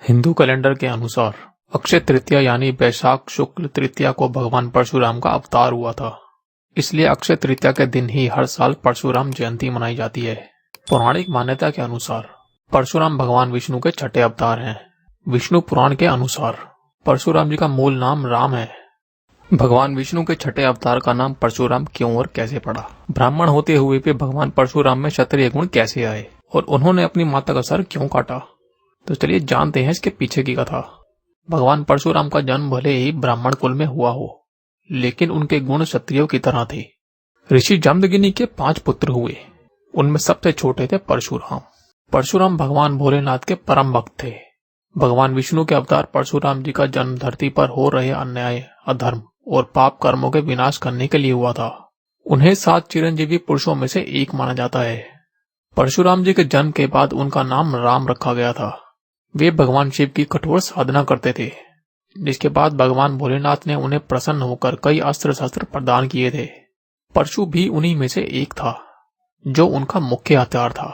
Hindu calendar के अनुसार अक्षय तृतीया यानी बैशाख शुक्ल तृतीया को भगवान परशुराम का अवतार हुआ था। इसलिए अक्षय तृतीया के दिन ही हर साल परशुराम जयंती मनाई जाती है। पौराणिक मान्यता के अनुसार परशुराम भगवान विष्णु के छठे अवतार हैं। विष्णु पुराण के अनुसार परशुराम जी का मूल नाम राम है। भगवान विष्णु के छठे अवतार का नाम परशुराम क्यों और कैसे पड़ा? ब्राह्मण होते हुए भी भगवान परशुराम में क्षत्रिय गुण कैसे आए और उन्होंने अपनी माता का सर क्यों काटा? तो चलिए जानते हैं इसके पीछे की कथा। भगवान परशुराम का जन्म भले ही ब्राह्मण कुल में हुआ हो, लेकिन उनके गुण क्षत्रियों की तरह थे। ऋषि जमदग्नि के 5 पुत्र हुए। उनमें सबसे छोटे थे परशुराम। परशुराम भगवान भोलेनाथ के परम भक्त थे। भगवान विष्णु के अवतार परशुराम जी का जन्म धरती पर हो रहे अन्याय, अधर्म और पाप कर्मों के विनाश करने के लिए हुआ था। उन्हें 7 चिरंजीवी पुरुषों में से एक माना जाता है। परशुराम जी के जन्म के बाद उनका नाम राम रखा गया था। वे भगवान शिव की कठोर साधना करते थे, जिसके बाद भगवान भोलेनाथ ने उन्हें प्रसन्न होकर कई अस्त्र शस्त्र प्रदान किए थे। परशु भी उन्हीं में से एक था, जो उनका मुख्य हथियार था।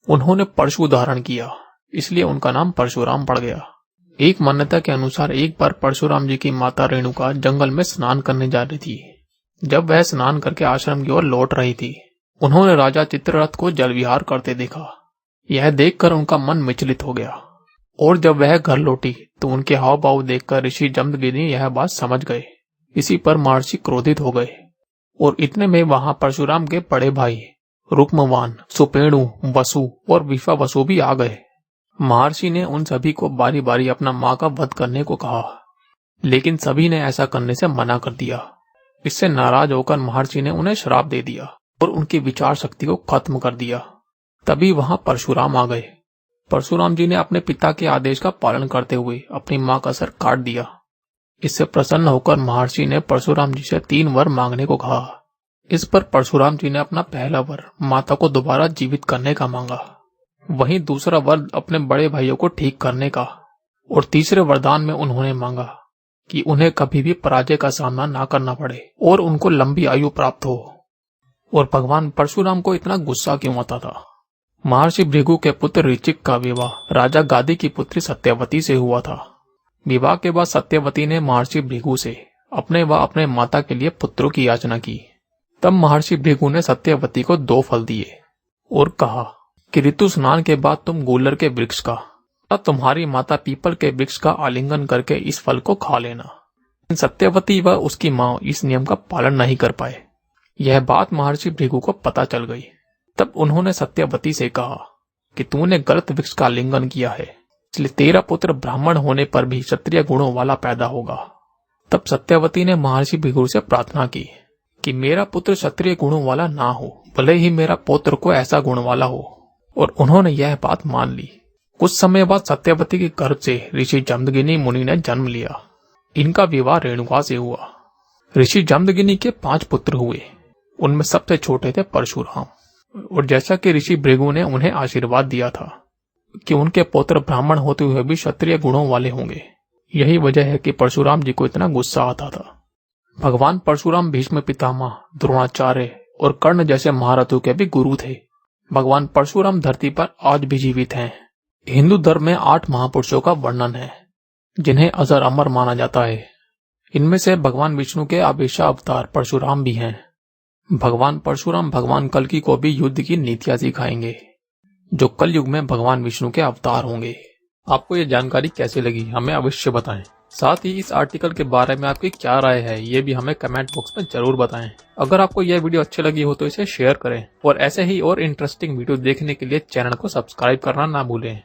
उन्होंने परशु धारण किया, इसलिए उनका नाम परशुराम पड़ गया। एक मान्यता के अनुसार एक बार परशुराम जी की माता रेणुका जंगल में स्नान करने जा रही थी। जब वह स्नान करके आश्रम की ओर लौट रही थी, उन्होंने राजा चित्ररथ को जल विहार करते देखा। यह देखकर उनका मन विचलित हो गया और जब वह घर लौटी तो उनके हाव भाव देखकर ऋषि जमदग्नि यह बात समझ गए। इसी पर महर्षि क्रोधित हो गए और इतने में वहां परशुराम के बड़े भाई रुक्मवान, सुपेणु, वसु और विश्वावसु भी आ गए। महर्षि ने उन सभी को बारी बारी अपना मां का वध करने को कहा, लेकिन सभी ने ऐसा करने से मना कर दिया। इससे नाराज होकर महर्षि ने उन्हें श्राप दे दिया और उनकी विचार शक्ति को खत्म कर दिया। तभी वहां परशुराम आ गए। परशुराम जी ने अपने पिता के आदेश का पालन करते हुए अपनी मां का सर काट दिया। इससे प्रसन्न होकर महर्षि ने परशुराम जी से 3 वर मांगने को कहा। इस पर परशुराम जी ने अपना पहला वर माता को दोबारा जीवित करने का मांगा। वहीं दूसरा वर अपने बड़े भाइयों को ठीक करने का और तीसरे वरदान में उन्होंने मांगा कि उन्हें कभी भी पराजय का सामना ना करना पड़े और उनको लंबी आयु प्राप्त हो। और भगवान परशुराम को इतना गुस्सा क्यों आता था? महर्षि भृगु के पुत्र ऋचिक का विवाह राजा गादी की पुत्री सत्यवती से हुआ था। विवाह के बाद सत्यवती ने महर्षि भृगु से अपने व अपने माता के लिए पुत्रों की याचना की। तब महर्षि भृगु ने सत्यवती को 2 फल दिए और कहा कि ऋतु स्नान के बाद तुम गूलर के वृक्ष का और तुम्हारी माता पीपल के वृक्ष का आलिंगन करके इस फल को खा लेना। सत्यवती व उसकी मां इस नियम का पालन नहीं कर पाए। यह बात महर्षि भृगु को पता चल गई। तब उन्होंने सत्यवती से कहा कि तूने गलत वृक्ष का आलिंगन किया है, इसलिए तेरा पुत्र ब्राह्मण होने पर भी क्षत्रिय गुणों वाला पैदा होगा। तब सत्यवती ने महर्षि भृगु से प्रार्थना की कि मेरा पुत्र क्षत्रिय गुणों वाला ना हो, भले ही मेरा पौत्र को ऐसा गुण वाला हो। और उन्होंने यह बात मान ली। कुछ समय बाद सत्यवती के गर्भ से ऋषि जमदग्नि मुनि ने जन्म लिया। इनका विवाह रेणुका से हुआ। ऋषि जमदग्नि के 5 पुत्र हुए। उनमें सबसे छोटे थे परशुराम। और जैसा कि ऋषि भृगु ने उन्हें आशीर्वाद दिया था कि उनके पौत्र ब्राह्मण होते हुए भी क्षत्रिय गुणों वाले होंगे, यही वजह है कि परशुराम जी को इतना गुस्सा आता था। भगवान परशुराम भीष्म पितामह, द्रोणाचार्य और कर्ण जैसे महारथों के भी गुरु थे। भगवान परशुराम धरती पर आज भी जीवित हैं। हिंदू धर्म में 8 महापुरुषों का वर्णन है, जिन्हें अजर अमर माना जाता है। इनमें से भगवान विष्णु के अभिषेक अवतार परशुराम भी हैं। भगवान परशुराम भगवान कल्कि को भी युद्ध की नीतियां सिखाएंगे, जो कल युग में भगवान विष्णु के अवतार होंगे। आपको ये जानकारी कैसी लगी हमें अवश्य बताएं। साथ ही इस आर्टिकल के बारे में आपकी क्या राय है ये भी हमें कमेंट बॉक्स में जरूर बताएं। अगर आपको यह वीडियो अच्छी लगी हो तो इसे शेयर करें और ऐसे ही और इंटरेस्टिंग वीडियो देखने के लिए चैनल को सब्सक्राइब करना ना भूलें।